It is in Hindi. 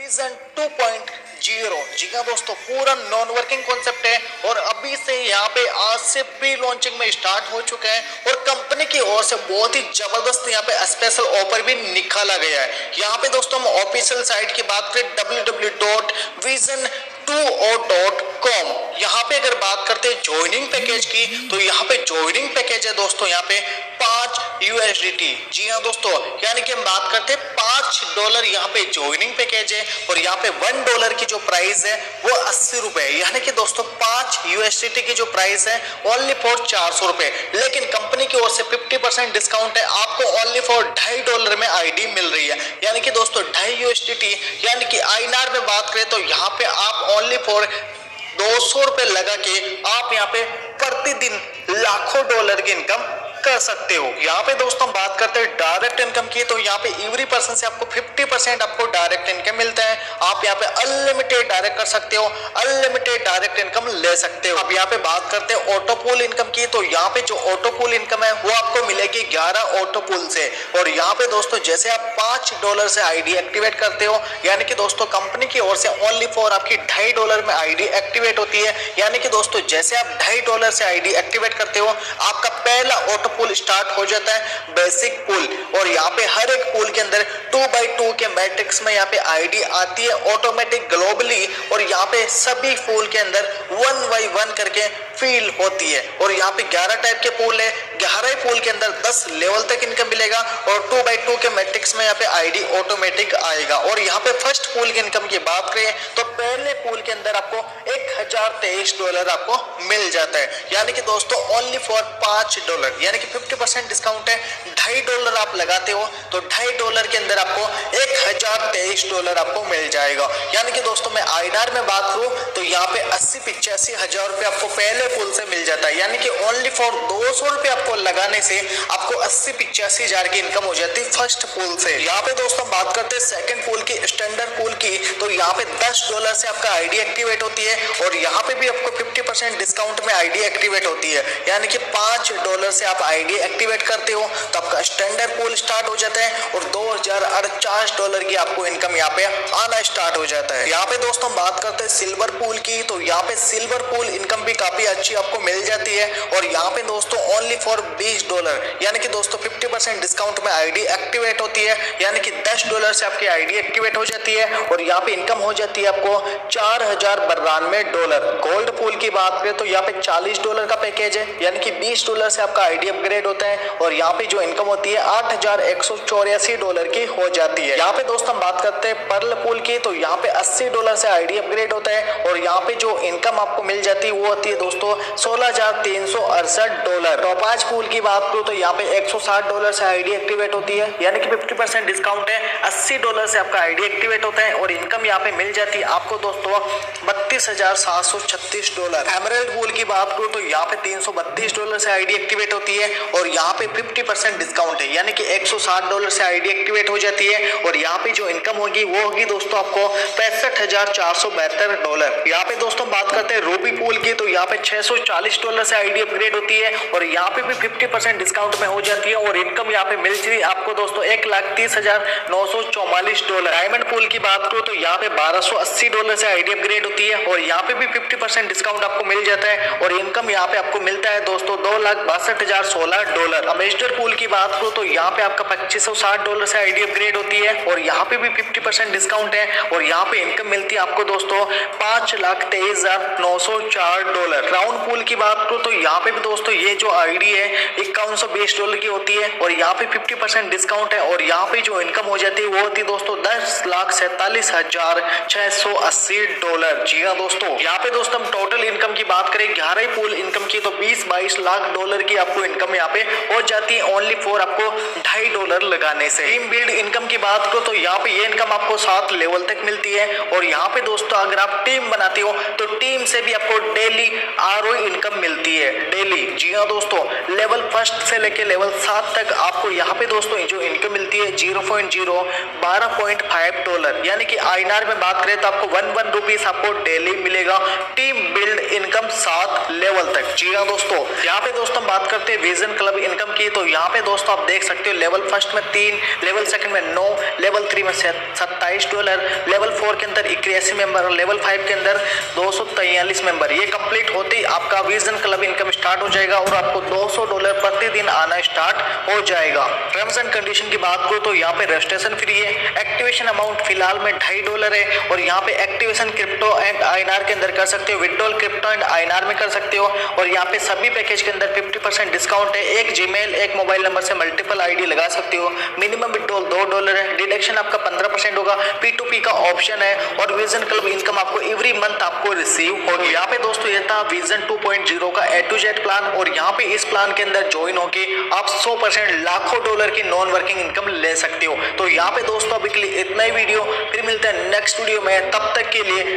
विजन 2.0। जी हाँ दोस्तों, पूरा नॉन वर्किंग कॉन्सेप्ट है और अभी से यहाँ पे आज से प्री लॉन्चिंग में स्टार्ट हो चुका है और कंपनी की ओर से बहुत ही जबरदस्त यहाँ पे स्पेशल ऑफर भी निकाला गया है। यहाँ पे दोस्तों हम ऑफिशियल साइट की बात करें www.vision20.com, यहाँ पे अगर बात करते हैं ज्वाइनिंग पैकेज की तो यहाँ पे ज्वाइनिंग पैकेज है दोस्तों यहाँ पे $5। जी हाँ दोस्तों, यानी कि हम बात करते हैं $5 यहाँ पे ज्वाइनिंग पैकेज है और यहाँ पे $1 की जो प्राइस है वो 80 रुपए है। यानी कि दोस्तों $5 की जो प्राइस है ओनली फॉर 400 रुपए, लेकिन कंपनी की ओर से 50% डिस्काउंट है, आपको ओनली फॉर $2.5 में आईडी मिल रही है। यानी कि दोस्तों $2.5 यानी कि आईएनआर में बात करें तो यहाँ पे आप ओनली फॉर 200 रुपए लगा के आप यहाँ पे प्रतिदिन लाखों डॉलर की इनकम कर सकते हो। यहाँ पे दोस्तों हम बात करते हैं डायरेक्ट इनकम की, तो यहाँ पे एवरी पर्सन से आपको 50% आपको डायरेक्ट इनकम मिलता है। आप यहाँ पे अनलिमिटेड डायरेक्ट कर सकते हो, अनलिमिटेड डायरेक्ट इनकम ले सकते हो। अब यहाँ पे बात करते हैं ऑटो पूल इनकम की, तो यहाँ पे जो ऑटो पूल इनकम है वो आपको मिलेगी 11 ऑटो पूल से। और यहाँ पे दोस्तों जैसे आप $5 से आईडी एक्टिवेट करते हो, यानी कि दोस्तों कंपनी की ओर से ओनली फॉर आपकी $2.5 में आईडी एक्टिवेट होती है। यानी कि दोस्तों जैसे आप $2.5 से आईडी एक्टिवेट करते हो, आपका पहला ऑटो पूल स्टार्ट हो जाता है बेसिक पूल, और यहाँ पे हर एक पूल के अंदर 2x2 के मैट्रिक्स में यहाँ पे आईडी आती है ऑटोमेटिक ग्लोबली, और यहाँ पे सभी पूल के अंदर 1x1 करके फील होती है। और यहाँ पे 11 टाइप के पूल है, 11 पूल के अंदर 10 लेवल तक इनकम मिलेगा और 2x2 के मैट्रिक्स में यहाँ पे आईडी ऑटोमेटिक आएगा। और यहाँ पे फर्स्ट पूल की इनकम की बात करें तो पहले पूल के अंदर आपको $1023 आपको मिल जाता है। यानी कि दोस्तों ओनली फॉर $5, यानी कि 50% डिस्काउंट है। $2.5 आप लगाते हो तो $2.5 के अंदर आपको $1023 आपको मिल जाएगा। यानी कि दोस्तों मैं आईएनआर में बात करूं तो यहाँ पे 80-85 हजार रुपए आपको पहले पूल से मिल जाता है। यानी कि ओनली फॉर 200 रुपए आपको लगाने से आपको 80-85 हजार की इनकम हो जाती है फर्स्ट पूल से। यहाँ पे दोस्तों बात करते हैं सेकंड पूल की, स्टैंडर्ड पूल की, तो यहाँ पे $10 से आपका आईडी एक्टिवेट होती है और यहाँ पे भी आपको 50% डिस्काउंट में आईडी एक्टिवेट होती है। यानी कि $5 से आप आईडी एक्टिवेट करते हो तो आपका स्टैंडर्ड पूल स्टार्ट हो जाता है और $2048 की आपको इनकम यहाँ पे आना स्टार्ट हो जाता है। यहाँ पे दोस्तों बात करते हैं सिल्वर पूल की, तो यहाँ पे सिल्वर पूल इनकम भी काफी अच्छी आपको मिल जाती है और यहाँ पे दोस्तों ओनली फॉर $20, यानी कि दोस्तों 50% डिस्काउंट में आईडी एक्टिवेट होती है। यानी कि $10 से आपकी आईडी एक्टिवेट हो जाती है और यहाँ पे इनकम हो जाती है आपको $4092। गोल्ड पूल की बात करें तो यहाँ पे $40 का पैकेज है, यानी कि $20 से आपका आईडी अपग्रेड होता है और यहाँ पे जो इनकम होती है $8184 की हो जाती है। यहाँ पे दोस्तों हम बात करते हैं पर्ल पूल की, तो यहाँ पे $80 से आईडी अपग्रेड होता है और यहाँ पे जो इनकम आपको मिल जाती है वो होती है दोस्तों $16,368। टोपाज पूल की बात करूँ तो यहाँ पे $160 से आईडी एक्टिवेट होती है, यानी कि 50% डिस्काउंट है। $80 से आपका आईडी एक्टिवेट होता है और इनकम यहाँ पे मिल जाती है आपको दोस्तों $32,736। एमराल्ड पूल की बात करूँ तो यहाँ पे $332 से आईडी एक्टिवेट होती है और यहाँ पे 50% डिस्काउंट है, यानी कि $160 से आईडी एक्टिवेट हो जाती है और यहाँ पे जो इनकम होगी वो होगी दोस्तों आपको $65,472। यहाँ पे दोस्तों बात करते हैं रूबी पूल की, तो यहाँ पे $640 से आईडी अपग्रेड होती है और यहाँ पे भी 50% डिस्काउंट में हो जाती है और इनकम यहाँ पे मिल जाती है आपको दोस्तों $1,30,944। डायमंड पूल की बात करूँ तो यहाँ पे $1280 से आईडी अपग्रेड होती है और यहाँ पे भी 50% डिस्काउंट आपको मिल जाता है और इनकम यहाँ पे आपको मिलता है दोस्तों $2,62,016। अमेजर पूल की बात करूँ तो यहाँ पे आपका $2560 से आईडी अपग्रेड होती है और यहाँ पे भी 50% डिस्काउंट है और यहाँ पे इनकम मिलती है आपको दोस्तों $5,23,904। क्राउन पूल की बात करूँ तो यहाँ पे भी दोस्तों ये जो आईडी है $5120 की होती है और यहाँ पे 50% डिस्काउंट है और यहाँ पे जो इनकम हो जाती है वो होती है दोस्तों $10,47,680। जी हाँ दोस्तों, यहाँ पे दोस्तों हम टोटल इनकम की बात करें 11 पूल इनकम की तो $20-22 लाख की आपको इनकम यहाँ पे हो जाती है ओनली फॉर आपको $2.5 लगाने से। टीम बिल्ड इनकम की बात करो तो यहाँ पे ये इनकम आपको 7 लेवल तक मिलती है और यहाँ पे दोस्तों अगर आप टीम बनाते हो तो टीम से भी आपको डेली ROI इनकम मिलती है डेली। जी हाँ दोस्तों, लेवल 1 से लेके लेवल 7 तक आपको यहाँ पे दोस्तों जो इनकम मिलती है 0.0 यानी कि आईएनआर में बात करें तो आपको 1 रुपीस आपको डेली मिलेगा टीम बिल्ड इनकम 7 लेवल तक। जी हाँ दोस्तों, यहाँ पे दोस्तों बात करते हैं विजन क्लब इनकम की, तो यहाँ पे दोस्तों आप देख सकते हो लेवल 1 में 3, लेवल 2 में 9, लेवल 3 3 में $27, लेवल 4 के अंदर 81 मेंबर और लेवल 5 के अंदर 243 मेंबर। ये कंप्लीट होते ही आपका विजन क्लब इनकम स्टार्ट हो जाएगा और आपको $200 प्रतिदिन आना स्टार्ट हो जाएगा। टर्म्स एंड कंडीशन की बात करो तो यहाँ पे रजिस्ट्रेशन फ्री है। एक्टिवेशन अमाउंट फिलहाल में $2.5 है और यहाँ पे एक्टिवेशन क्रिप्टो एंड INR के अंदर कर सकते हो, विड्रॉल क्रिप्टो एंड INR में कर सकते हो और यहाँ पे सभी पैकेज के अंदर 50% डिस्काउंट है। एक जीमेल एक मोबाइल नंबर से मल्टीपल आईडी लगा सकते हो। मिनिमम विड्रॉल $2 है। डिडक्शन आपका 15% होगा। P2P का ऑप्शन है और विजन क्लब इनकम आपको एवरी मंथ आपको रिसीव होगी। यहाँ पे दोस्तों ये था विजन 2.0 का A to Z प्लान और यहाँ पे इस प्लान के अंदर ज्वाइन होके आप 100% लाखों डॉलर की नॉन वर्किंग इनकम ले सकते हो। तो यहाँ पे दोस्तों अभी के लिए इतना ही वीडियो, फिर मिलते हैं नेक्स्ट वीडियो में, तब तक के लिए